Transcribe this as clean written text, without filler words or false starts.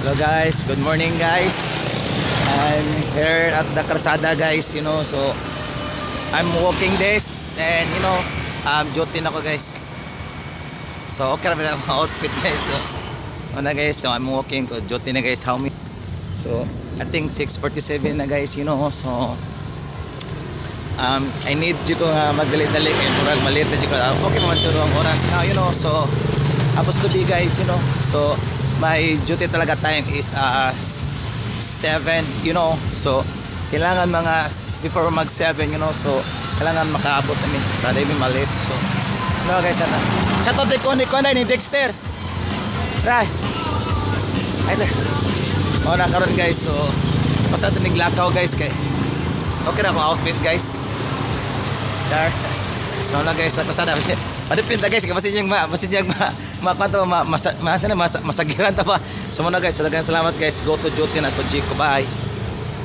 Hello guys, good morning guys. I'm here at the Karsada guys, so I'm walking this and duty na ko guys. So okay na ang outfit guys. So I'm walking ko duty na guys. How many? So I think 6:47 na guys, so I need you ko magdali-dali kay murag malit na okay naman sa ang oras now, so happens to be guys, so my duty talaga time is 7, so kailangan mga before mag 7, so kailangan makaabot namin para hindi malit. So guys, sa to ko ni Dexter right na karon guys. So pasad ni glakaw guys kay okay na ako outfit guys char. So guys, pasada padipin ta guys kay masagyang masagiran ta pa. So muna guys, salamat guys, go to duty na to Jico, bye.